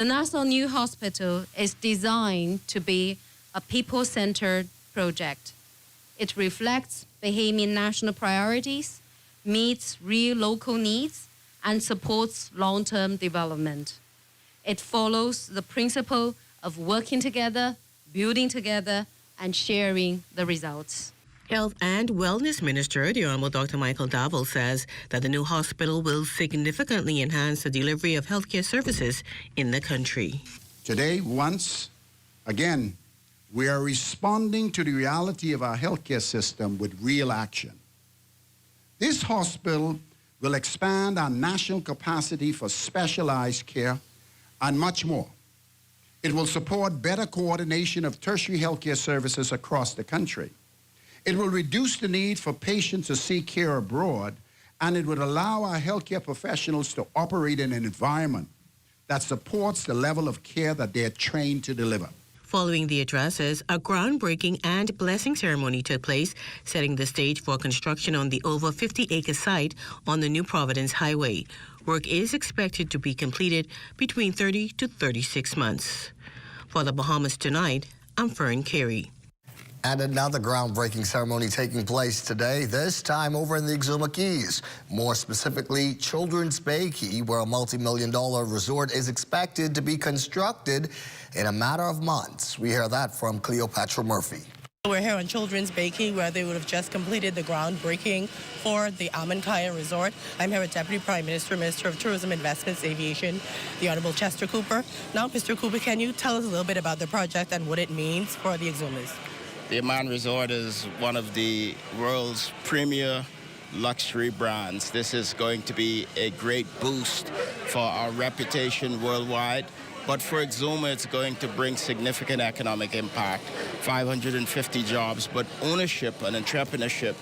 The National New Hospital is designed to be a people-centered project. It reflects Bahamian national priorities, meets real local needs, and supports long-term development. It follows the principle of working together, building together, and sharing the results. Health and Wellness Minister, the Honorable Dr. Michael Davil, says that the new hospital will significantly enhance the delivery of healthcare services in the country. Today, once again, we are responding to the reality of our healthcare system with real action. This hospital will expand our national capacity for specialized care and much more. It will support better coordination of tertiary healthcare services across the country. It will reduce the need for patients to seek care abroad, and it would allow our healthcare professionals to operate in an environment that supports the level of care that they're trained to deliver. Following the addresses, a groundbreaking and blessing ceremony took place, setting the stage for construction on the over 50-acre site on the new Providence Highway. Work is expected to be completed between 30 to 36 months. For the Bahamas Tonight, I'm Fern Carey. And another groundbreaking ceremony taking place today, this time over in the Exuma Keys. More specifically, Children's Bay Key, where a multi-million-dollar resort is expected to be constructed in a matter of months. We hear that from Cleopatra Murphy. We're here on Children's Bay Key, where they would have just completed the groundbreaking for the Amankaya Resort. I'm here with Deputy Prime Minister, Minister of Tourism, Investments, Aviation, the Honorable Chester Cooper. Now, Mr. Cooper, can you tell us a little bit about the project and what it means for the Exumas? The Aman Resort is one of the world's premier luxury brands. This is going to be a great boost for our reputation worldwide. But for Exuma, it's going to bring significant economic impact, 550 jobs, but ownership and entrepreneurship,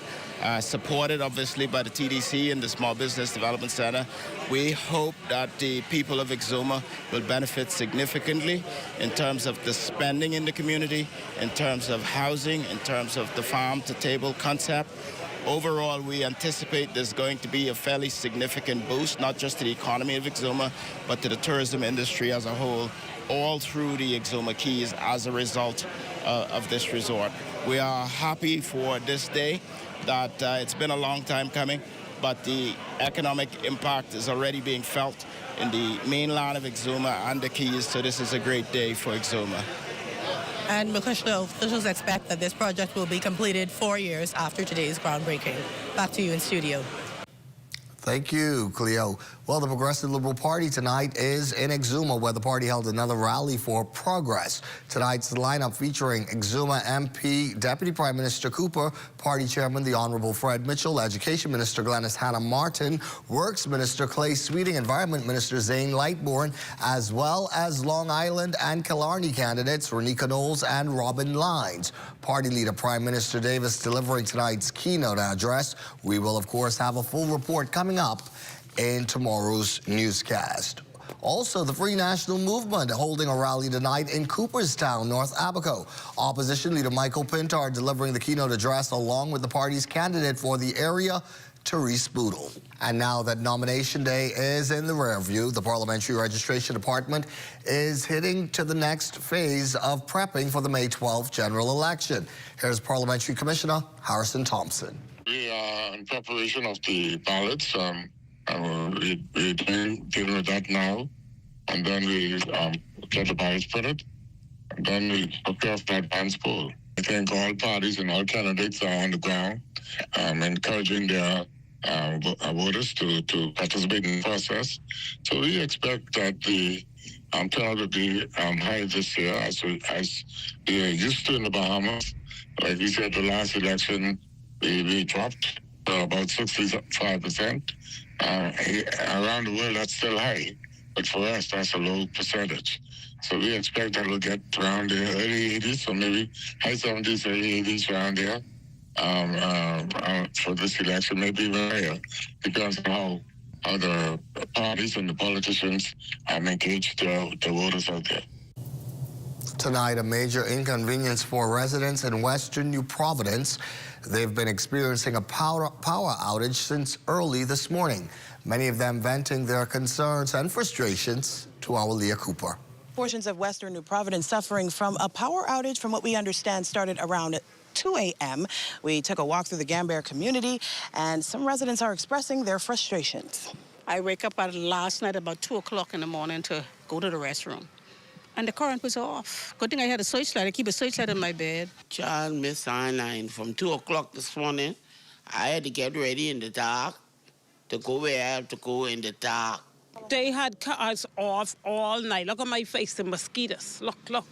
supported obviously by the TDC and the Small Business Development Center. We hope that the people of Exuma will benefit significantly in terms of the spending in the community, in terms of housing, in terms of the farm-to-table concept. Overall, we anticipate there's going to be a fairly significant boost, not just to the economy of Exuma, but to the tourism industry as a whole, all through the Exuma Keys as a result of this resort. We are happy for this day, that it's been a long time coming, but the economic impact is already being felt in the mainland of Exuma and the Keys, so this is a great day for Exuma. And because the officials expect that this project will be completed 4 years after today's groundbreaking. Back to you in studio. Thank you, Cleo. Well, the Progressive Liberal Party tonight is in Exuma, where the party held another rally for progress. Tonight's lineup featuring Exuma MP Deputy Prime Minister Cooper, Party Chairman the Honorable Fred Mitchell, Education Minister Glenys Hannah Martin, Works Minister Clay Sweeting, Environment Minister Zane Lightbourne, as well as Long Island and Killarney candidates Renika Knowles and Robin Lines. Party Leader Prime Minister Davis delivering tonight's keynote address. We will, of course, have a full report coming up in tomorrow's newscast. Also, the Free National Movement holding a rally tonight in Cooperstown, North Abaco. Opposition Leader Michael Pintard delivering the keynote address along with the party's candidate for the area, Therese Boodle. And now that nomination day is in the rear view, the Parliamentary Registration Department is heading to the next phase of prepping for the May 12th general election. Here's Parliamentary Commissioner Harrison Thompson. We are in preparation of the ballots. We're dealing with that now, and then we get the ballots printed, and then we prepare for that advance poll. I think all parties and all candidates are on the ground, encouraging their voters to participate in the process. So we expect that the turnout will be high this year, as we are used to in the Bahamas. Like we said, the last election, we dropped about 65%. Around the world, that's still high, but for us, that's a low percentage. So we expect that we'll get around the early 80s, or maybe high 70s, early 80s around there for this election, maybe even higher, because of how the parties and the politicians engage the voters out there. Tonight, a major inconvenience for residents in western New Providence. They've been experiencing a power outage since early this morning. Many of them venting their concerns and frustrations to our Leah Cooper. Portions of western New Providence suffering from a power outage from what we understand started around 2 a.m. We took a walk through the Gambier community, and some residents are expressing their frustrations. I wake up last night about 2 o'clock in the morning to go to the restroom, and the current was off. Good thing I had a searchlight. I keep a searchlight in my bed. Child Miss Arnine from 2 o'clock this morning. I had to get ready in the dark to go where I have to go in the dark. They had cars off all night. Look at my face, the mosquitoes. Look.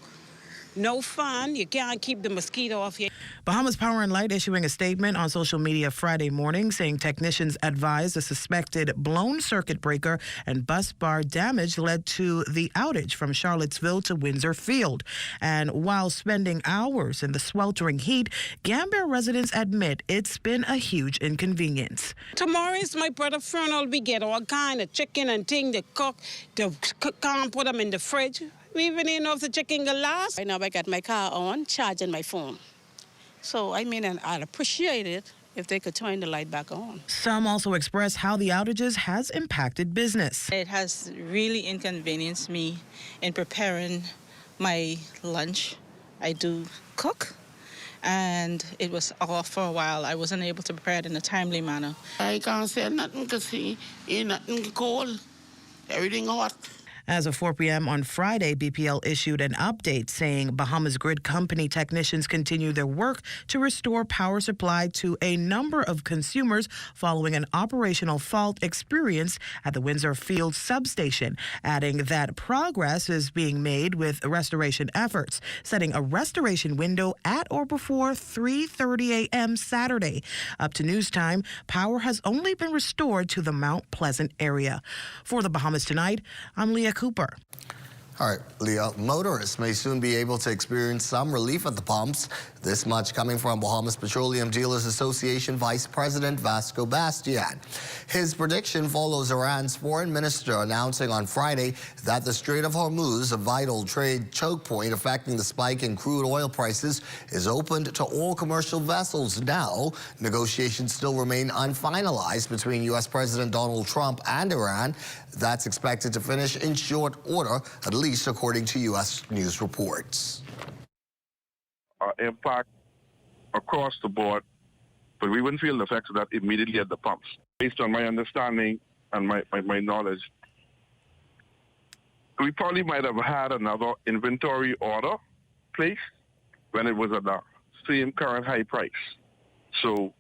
No fun. You can't keep the mosquito off here. Bahamas Power and Light issuing a statement on social media Friday morning saying technicians advised a suspected blown circuit breaker and bus bar damage led to the outage from Charlottesville to Windsor Field. And while spending hours in the sweltering heat, Gambier residents admit it's been a huge inconvenience. Tomorrow is my brother's funeral. We get all kind of chicken and thing to cook. Can't put them in the fridge. We even didn't know if the chicken could last. Right now I got my car on, charging my phone. So, I mean, and I'd appreciate it if they could turn the light back on. Some also express how the outages has impacted business. It has really inconvenienced me in preparing my lunch. I do cook, and it was off for a while. I wasn't able to prepare it in a timely manner. I can't say nothing because ain't nothing cold. Everything hot. As of 4 p.m. on Friday, BPL issued an update saying Bahamas Grid Company technicians continue their work to restore power supply to a number of consumers following an operational fault experienced at the Windsor Field substation, adding that progress is being made with restoration efforts, setting a restoration window at or before 3:30 a.m. Saturday. Up to news time, power has only been restored to the Mount Pleasant area. For the Bahamas Tonight, I'm Leah Cooper. All right, Leah, motorists may soon be able to experience some relief at the pumps. This much coming from Bahamas Petroleum Dealers Association Vice President Vasco Bastian. His prediction follows Iran's foreign minister announcing on Friday that the Strait of Hormuz, a vital trade choke point affecting the spike in crude oil prices, is opened to all commercial vessels now. Negotiations still remain unfinalized between U.S. President Donald Trump and Iran. That's expected to finish in short order, at least according to U.S. news reports. Impact across the board, but we wouldn't feel the effects of that immediately at the pumps. Based on my understanding and my knowledge, we probably might have had another inventory order placed when it was at the same current high price. So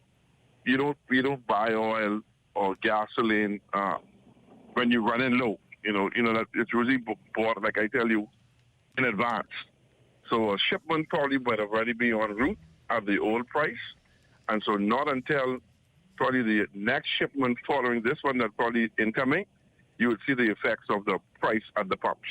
you don't buy oil or gasoline when you're running low. You know that it's usually bought, like I tell you, in advance. So a shipment probably might have already been en route at the old price. And so not until probably the next shipment following this one that's probably incoming, you would see the effects of the price at the pumps.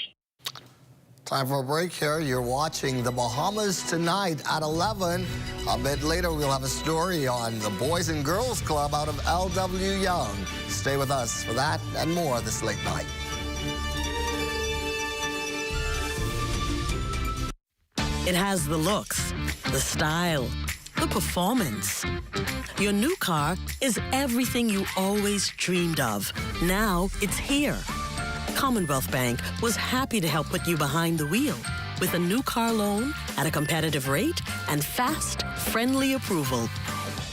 Time for a break here. You're watching the Bahamas Tonight at 11. A bit later, we'll have a story on the Boys and Girls Club out of L.W. Young. Stay with us for that and more this late night. It has the looks, the style, the performance. Your new car is everything you always dreamed of. Now it's here. Commonwealth Bank was happy to help put you behind the wheel with a new car loan at a competitive rate and fast, friendly approval.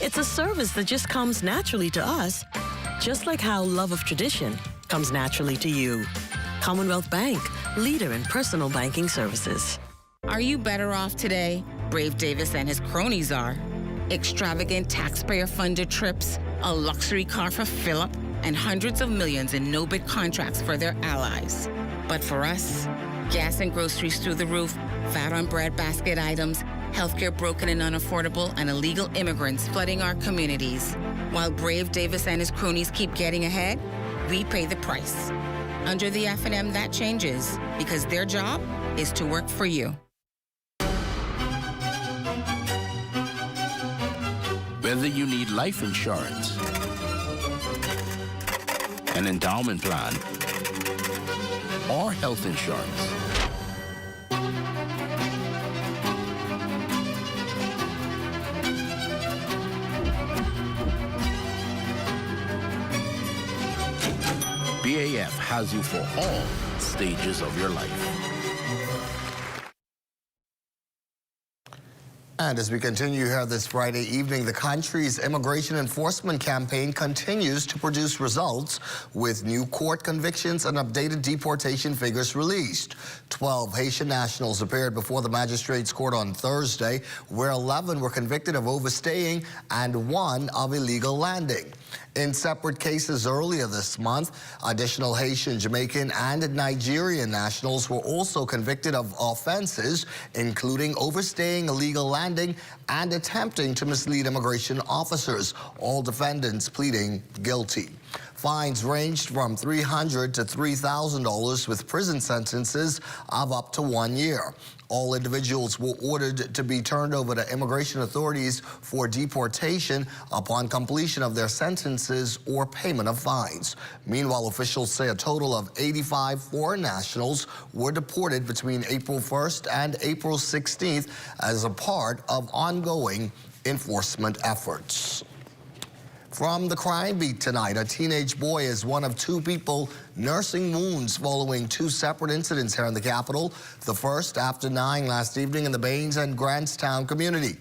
It's a service that just comes naturally to us, just like how love of tradition comes naturally to you. Commonwealth Bank, leader in personal banking services. Are you better off today? Brave Davis and his cronies are. Extravagant taxpayer-funded trips, a luxury car for Philip, and hundreds of millions in no-bid contracts for their allies. But for us, gas and groceries through the roof, VAT on bread basket items, healthcare broken and unaffordable, and illegal immigrants flooding our communities. While Brave Davis and his cronies keep getting ahead, we pay the price. Under the F&M, that changes, because their job is to work for you. Whether you need life insurance, an endowment plan, or health insurance, BAF has you for all stages of your life. And as we continue here this Friday evening, the country's immigration enforcement campaign continues to produce results with new court convictions and updated deportation figures released. 12 Haitian nationals appeared before the magistrate's court on Thursday, where 11 were convicted of overstaying and 1 of illegal landing. In separate cases earlier this month, additional Haitian, Jamaican, and Nigerian nationals were also convicted of offenses, including overstaying, illegal landing, and attempting to mislead immigration officers, all defendants pleading guilty. Fines ranged from $300 to $3,000 with prison sentences of up to 1 year. All individuals were ordered to be turned over to immigration authorities for deportation upon completion of their sentences or payment of fines. Meanwhile, officials say a total of 85 foreign nationals were deported between April 1st and April 16th as a part of ongoing enforcement efforts. From the crime beat tonight, a teenage boy is one of 2 people nursing wounds following 2 separate incidents here in the capital. The first after 9 last evening in the Baines and Grantstown community.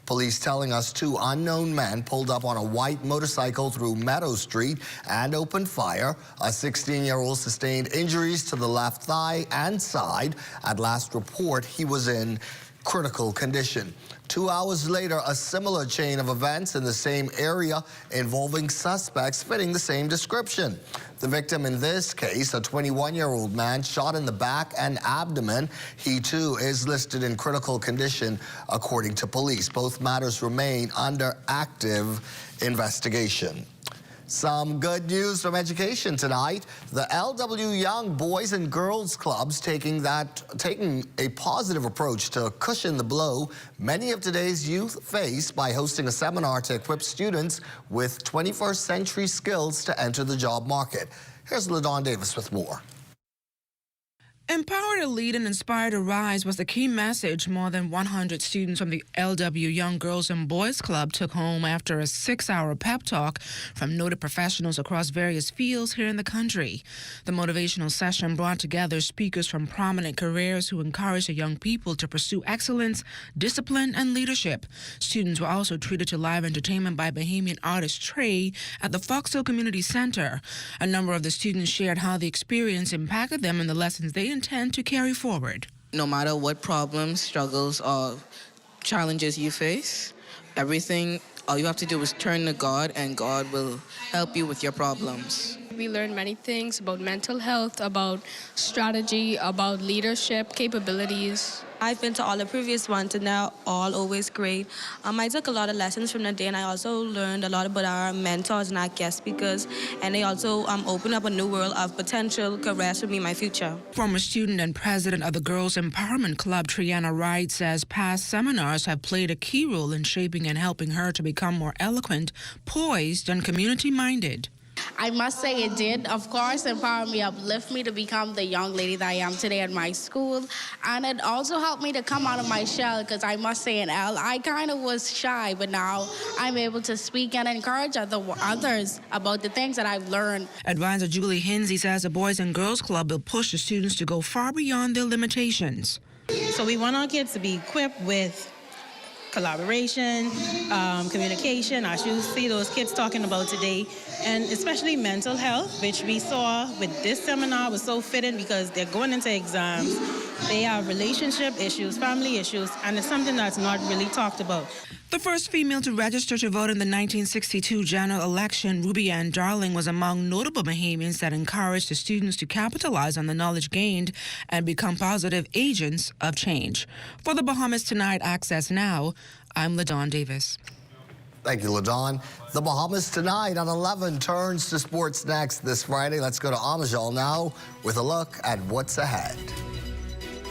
Police telling us 2 unknown men pulled up on a white motorcycle through Meadow Street and opened fire. A 16-year-old sustained injuries to the left thigh and side. At last report, he was in critical condition. 2 hours later, a similar chain of events in the same area involving suspects fitting the same description. The victim in this case, a 21-year-old man shot in the back and abdomen. He too is listed in critical condition, according to police. Both matters remain under active investigation. Some good news from education tonight. The LW Young Boys and Girls Clubs taking a positive approach to cushion the blow many of today's youth face by hosting a seminar to equip students with 21st century skills to enter the job market. Here's LaDawn Davis with more. Empower to lead and inspire to rise was the key message more than 100 students from the LW Young Girls and Boys Club took home after a 6-hour pep talk from noted professionals across various fields here in the country. The motivational session brought together speakers from prominent careers who encouraged the young people to pursue excellence, discipline, and leadership. Students were also treated to live entertainment by Bahamian artist Trey at the Foxhill Community Center. A number of the students shared how the experience impacted them and the lessons they intend to carry forward. No matter what problems, struggles, or challenges you face, everything, all you have to do is turn to God, and God will help you with your problems. We learned many things about mental health, about strategy, about leadership, capabilities. I've been to all the previous ones, and they're all always great. I took a lot of lessons from the day, and I also learned a lot about our mentors and our guest speakers, and they also opened up a new world of potential careers for me in my future. Former student and president of the Girls Empowerment Club, Triana Wright, says past seminars have played a key role in shaping and helping her to become more eloquent, poised, and community-minded. I must say it did, of course, empower me, uplift me to become the young lady that I am today at my school. And it also helped me to come out of my shell, because I must say in L, I kind of was shy, but now I'm able to speak and encourage others about the things that I've learned. Advisor Julie Hinsey says the Boys and Girls Club will push the students to go far beyond their limitations. So we want our kids to be equipped with collaboration, communication, as you see those kids talking about today, and especially mental health, which we saw with this seminar was so fitting because they're going into exams. They have relationship issues, family issues, and it's something that's not really talked about. The first female to register to vote in the 1962 general election, Ruby Ann Darling, was among notable Bahamians that encouraged the students to capitalize on the knowledge gained and become positive agents of change. For the Bahamas Tonight Access Now, I'm LaDawn Davis. Thank you, LaDawn. The Bahamas Tonight on 11 turns to sports next this Friday. Let's go to Amajal now with a look at what's ahead.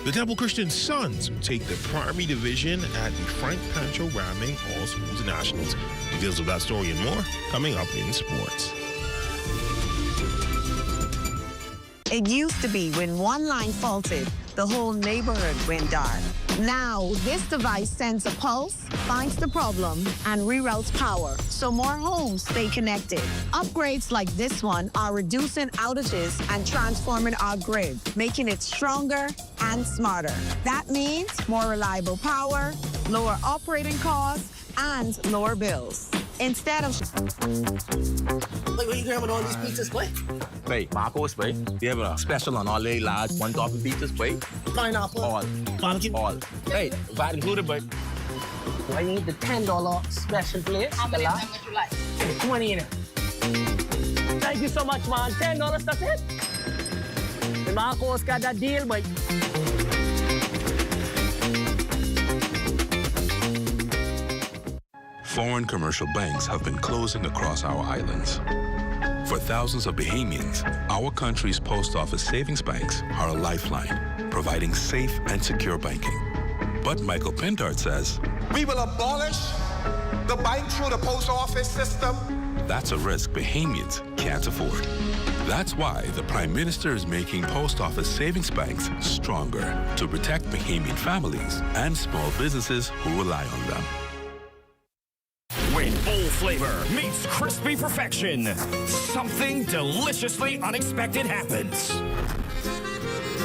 The Temple Christian Sons will take the primary division at the Frank Pancho Ramming All Schools Nationals. Details of that story and more coming up in sports. It used to be when one line faltered, the whole neighborhood went dark. Now, this device sends a pulse, finds the problem, and reroutes power, so more homes stay connected. Upgrades like this one are reducing outages and transforming our grid, making it stronger and smarter. That means more reliable power, lower operating costs, and lower bills. Instead of... Wait, what you grabbing all these pizzas, boy? Wait, Marco's, wait. We have a special on all the large one topping pizzas, wait. Pineapple. All. Barbecue. All. Hey, VAT included, but... I need the $10 special place. How many of them would you like? 20 in it. Thank you so much, man. $10, that's it? The Marco's got that deal, boy. Foreign commercial banks have been closing across our islands. For thousands of Bahamians, our country's post office savings banks are a lifeline, providing safe and secure banking. But Michael Pintard says, we will abolish the bank through the post office system. That's a risk Bahamians can't afford. That's why the Prime Minister is making post office savings banks stronger to protect Bahamian families and small businesses who rely on them. When bold flavor meets crispy perfection, something deliciously unexpected happens.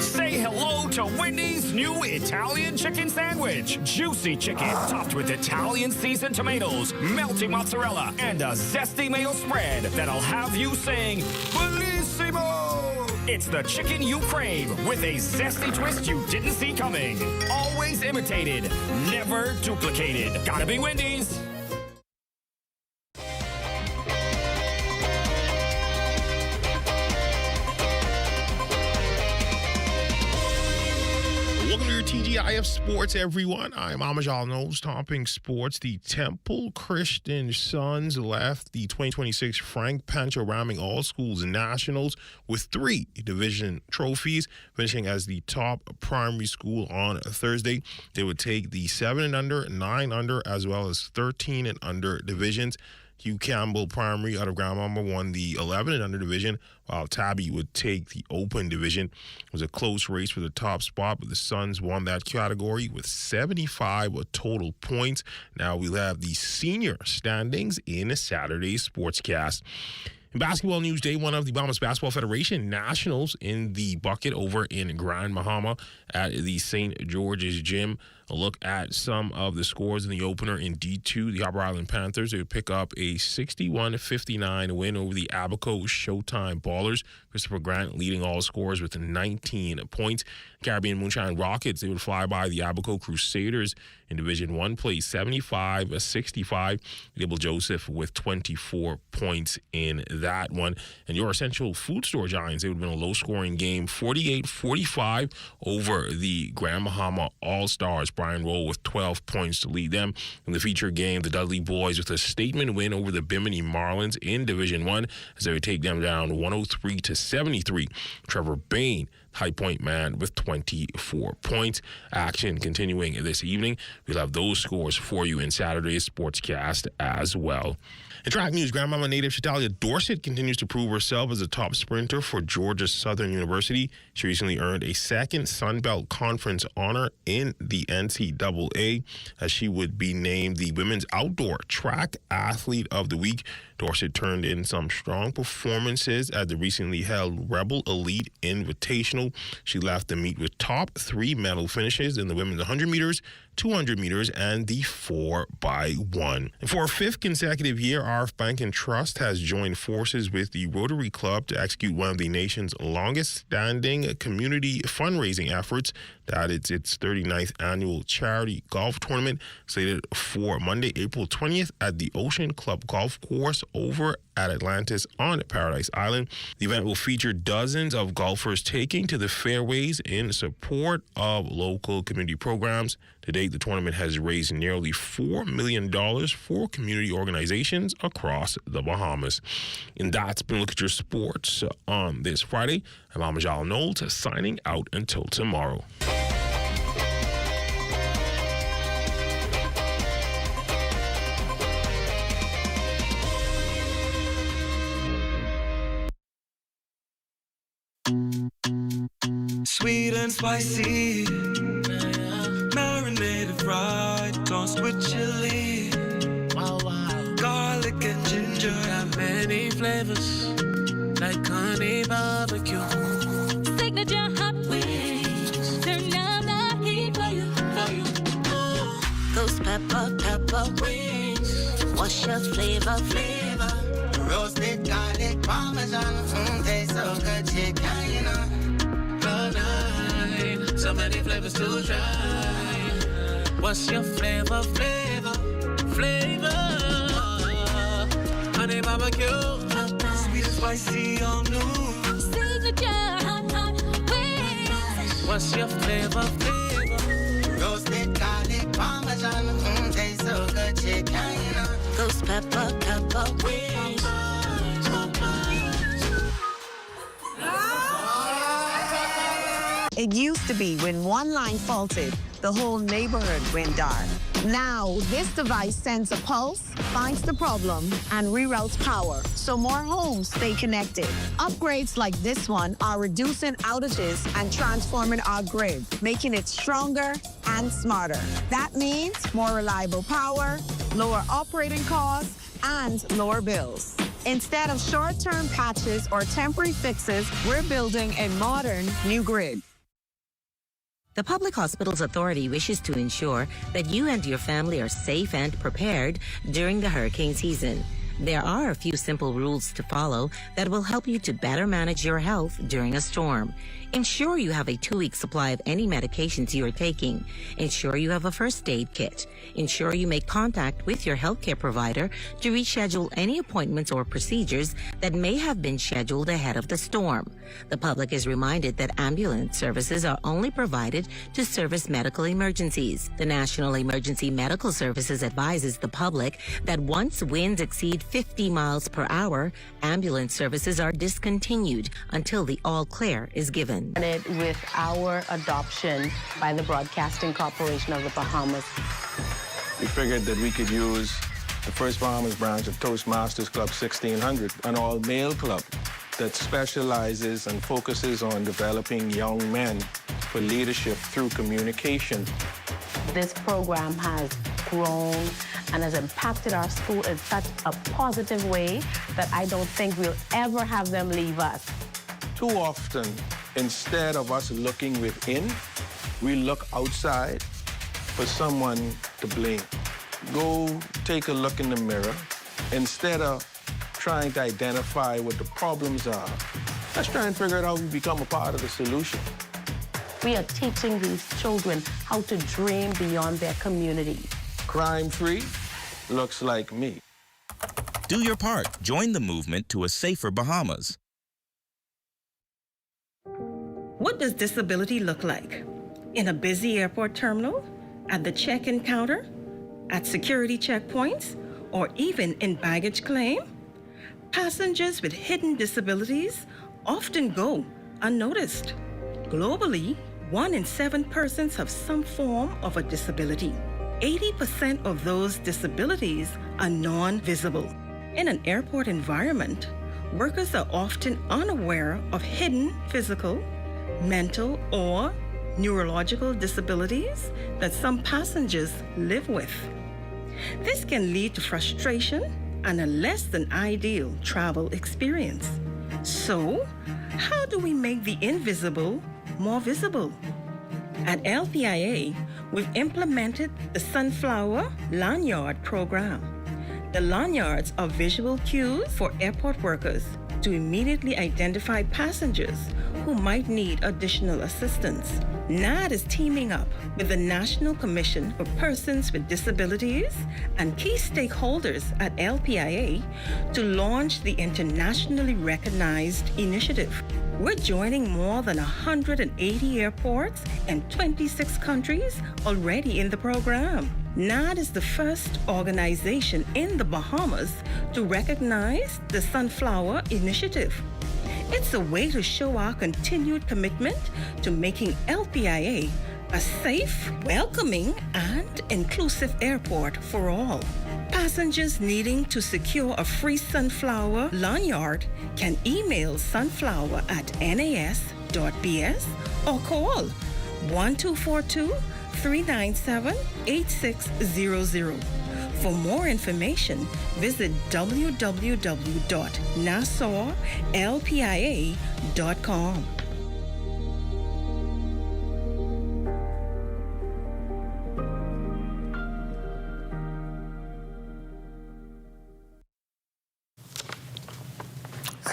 Say hello to Wendy's new Italian chicken sandwich. Juicy chicken topped with Italian seasoned tomatoes, melting mozzarella, and a zesty mayo spread that'll have you saying, Bellissimo! It's the chicken you crave with a zesty twist you didn't see coming. Always imitated, never duplicated. Gotta be Wendy's. Welcome to your TGIF Sports, everyone. I'm Amajal Knowles, topping sports. The Temple Christian Sons left the 2026 Frank Pancho Ramming All Schools Nationals with 3 division trophies, finishing as the top primary school on Thursday. They would take the 7 and under, 9 under, as well as 13 and under divisions. Hugh Campbell Primary out of Grand Mama won the 11 and under division, while Tabby would take the open division. It was a close race for the top spot, but the Suns won that category with 75 total points. Now we'll have the senior standings in Saturday's Sportscast. In basketball news, day one of the Bahamas Basketball Federation Nationals in the bucket over in Grand Bahama at the St. George's Gym. A look at some of the scores in the opener in D2. The Harbour Island Panthers, they would pick up a 61-59 win over the Abaco Showtime Ballers. Christopher Grant leading all scores with 19 points. Caribbean Moonshine Rockets, they would fly by the Abaco Crusaders in Division 1, play 75-65. Gable Joseph with 24 points in that one. And your Essential Food Store Giants, they would have been a low-scoring game, 48-45 over the Grand Bahama All-Stars. Brian Roll with 12 points to lead them. In the feature game, the Dudley Boys with a statement win over the Bimini Marlins in Division 1 as they would take them down 103-73. Trevor Bain, High Point man, with 24 points. Action continuing this evening. We'll have those scores for you in Saturday's Sportscast as well. In track news, Grand Mama native Shatalia Dorsett continues to prove herself as a top sprinter for Georgia Southern University. She recently earned a second Sun Belt Conference honor in the NCAA as she would be named the Women's Outdoor Track Athlete of the Week. Dorsett turned in some strong performances at the recently held Rebel Elite Invitational. She left the meet with top 3 medal finishes in the women's 100 meters, 200 meters, and the 4x1. And for a 5th consecutive year, RF Bank and Trust has joined forces with the Rotary Club to execute one of the nation's longest-standing community fundraising efforts. That it's its 39th annual charity golf tournament, slated for Monday, April 20th at the Ocean Club Golf Course over at Atlantis on Paradise Island. The event will feature dozens of golfers taking to the fairways in support of local community programs. To date, the tournament has raised nearly $4 million for community organizations across the Bahamas. And that's been a look at your sports on this Friday. I'm Amajal Knowles, signing out until tomorrow. Sweet and spicy, marinated fried, tossed with chili. Wow, wow. Garlic and ginger, got many flavors, like honey barbecue. Signature hot wings, turn up the heat for you. Those pepper wings, what's your flavor? Roasted garlic parmesan, tastes so good, chicken, you know. So many flavors to try. What's your flavor? Honey barbecue, sweet and spicy, all new. Signature hot wings. What's your flavor? Roasted garlic parmesan, tastes so good, chicken, you know. Those pepper wings. It used to be when one line faulted, the whole neighborhood went dark. Now, this device sends a pulse, finds the problem, and reroutes power, so more homes stay connected. Upgrades like this one are reducing outages and transforming our grid, making it stronger and smarter. That means more reliable power, lower operating costs, and lower bills. Instead of short-term patches or temporary fixes, we're building a modern new grid. The Public Hospitals Authority wishes to ensure that you and your family are safe and prepared during the hurricane season. There are a few simple rules to follow that will help you to better manage your health during a storm. Ensure you have a 2-week supply of any medications you are taking. Ensure you have a first aid kit. Ensure you make contact with your healthcare provider to reschedule any appointments or procedures that may have been scheduled ahead of the storm. The public is reminded that ambulance services are only provided to service medical emergencies. The National Emergency Medical Services advises the public that once winds exceed 50 miles per hour, ambulance services are discontinued until the all clear is given. With our adoption by the Broadcasting Corporation of the Bahamas. We figured that we could use the First Bahamas branch of Toastmasters Club 1600, an all-male club that specializes and focuses on developing young men for leadership through communication. This program has grown and has impacted our school in such a positive way that I don't think we'll ever have them leave us. Too often, instead of us looking within, we look outside for someone to blame. Go take a look in the mirror. Instead of trying to identify what the problems are, let's try and figure out how we become a part of the solution. We are teaching these children how to dream beyond their community. Crime-free looks like me. Do your part. Join the movement to a safer Bahamas. What does disability look like? In a busy airport terminal? At the check-in counter? At security checkpoints? Or even in baggage claim? Passengers with hidden disabilities often go unnoticed. Globally, 1 in 7 persons have some form of a disability. 80% of those disabilities are non-visible. In an airport environment, workers are often unaware of hidden physical, mental, or neurological disabilities that some passengers live with. This can lead to frustration and a less than ideal travel experience. So, how do we make the invisible more visible? At LPIA, we've implemented the Sunflower Lanyard program. The lanyards are visual cues for airport workers to immediately identify passengers who might need additional assistance. NAD is teaming up with the National Commission for Persons with Disabilities and key stakeholders at LPIA to launch the internationally recognized initiative. We're joining more than 180 airports and 26 countries already in the program. NAD is the first organization in the Bahamas to recognize the Sunflower Initiative. It's a way to show our continued commitment to making LPIA a safe, welcoming, and inclusive airport for all. Passengers needing to secure a free Sunflower lanyard can email sunflower@nas.bs or call 1-242-397-8600. For more information, visit www.nassauLPIA.com.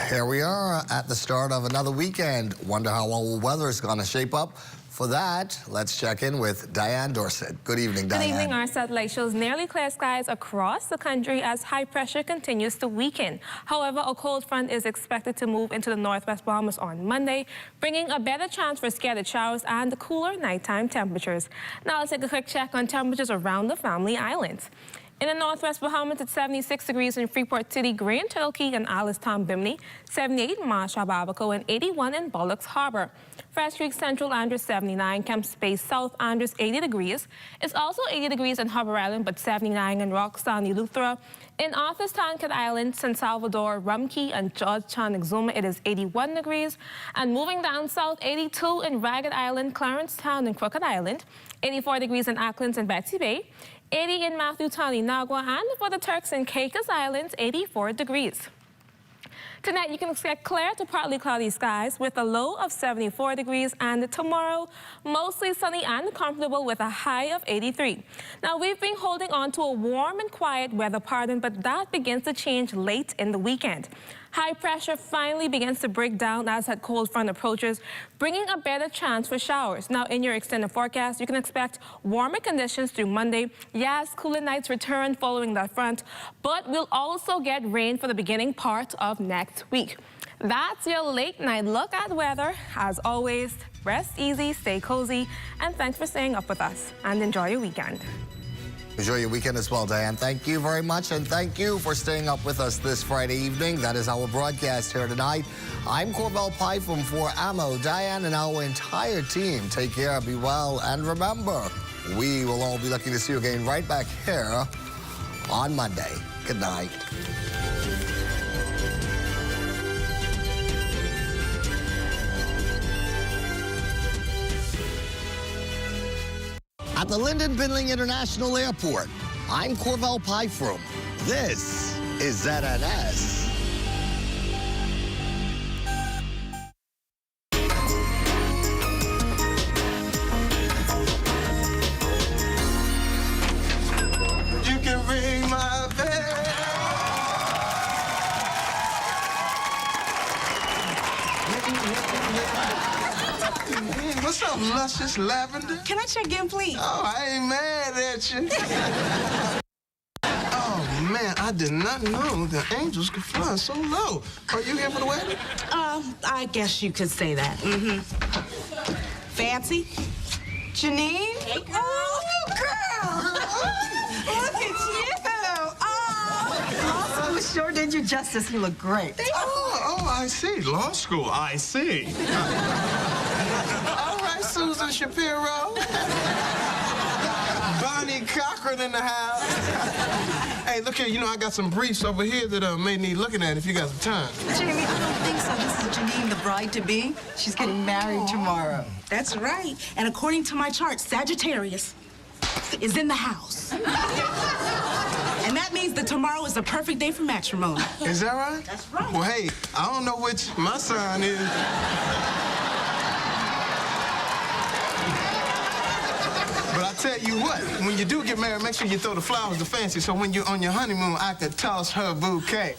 Here we are at the start of another weekend. Wonder how all the weather is going to shape up. For that, let's check in with Diane Dorset. Good evening, Diane. Good evening. Our satellite shows nearly clear skies across the country as high pressure continues to weaken. However, a cold front is expected to move into the northwest Bahamas on Monday, bringing a better chance for scattered showers and cooler nighttime temperatures. Now let's take a quick check on temperatures around the Family Islands. In the northwest Bahamas, it's 76 degrees in Freeport City, Grand Turtle Key, and Alice Tom Bimini, 78 in Marshall Babaco, and 81 in Bullocks Harbor. Fresh Creek Central Andros 79, Camp Space South Andros 80 degrees. It's also 80 degrees in Harbor Island, but 79 in Roxtown, Eleuthera. In Arthurstown, Cat Island, San Salvador, Rumkey, and Georgetown, Exuma, it is 81 degrees. And moving down south, 82 in Ragged Island, Clarencetown, and Crooked Island, 84 degrees in Acklands and Betsy Bay, 80 in Matthewtown, Inagua, and for the Turks and Caicos Islands, 84 degrees. Tonight, you can expect clear to partly cloudy skies with a low of 74 degrees, and tomorrow, mostly sunny and comfortable with a high of 83. Now, we've been holding on to a warm and quiet weather pattern, but that begins to change late in the weekend. High pressure finally begins to break down as that cold front approaches, bringing a better chance for showers. Now, in your extended forecast, you can expect warmer conditions through Monday. Yes, cooler nights return following that front, but we'll also get rain for the beginning part of next week. That's your late night look at weather. As always, rest easy, stay cozy, and thanks for staying up with us, and enjoy your weekend. Enjoy your weekend as well, Diane. Thank you very much, and thank you for staying up with us this Friday evening. That is our broadcast here tonight. I'm Corvell Python for Amo, Diane, and our entire team. Take care, be well, and remember, we will all be looking to see you again right back here on Monday. Good night. At the Lyndon Bindling International Airport, I'm Corvell Python. This is ZNS. You can ring my bell. What's up, luscious lavender? Can I check in, please? Oh, I ain't mad at you. Oh, man, I did not know the angels could fly so low. Are you here for the wedding? I guess you could say that. Mm-hmm. Fancy? Janine? Hey, girl. Oh, girl. Look at you. Oh, law school sure did you justice. You look great. Oh, I see. Law school, I see. All right, Susan Shapiro. Bonnie Cochran in the house. Hey, look here, you know, I got some briefs over here that may need looking at if you got some time. Jamie, I don't think so. This is Janine, the bride-to-be. She's getting married tomorrow. That's right. And according to my chart, Sagittarius is in the house. And that means that tomorrow is the perfect day for matrimony. Is that right? That's right. Well, hey, I don't know which my sign is. But I tell you what, when you do get married, make sure you throw the flowers to Fancy so when you're on your honeymoon, I could toss her bouquet.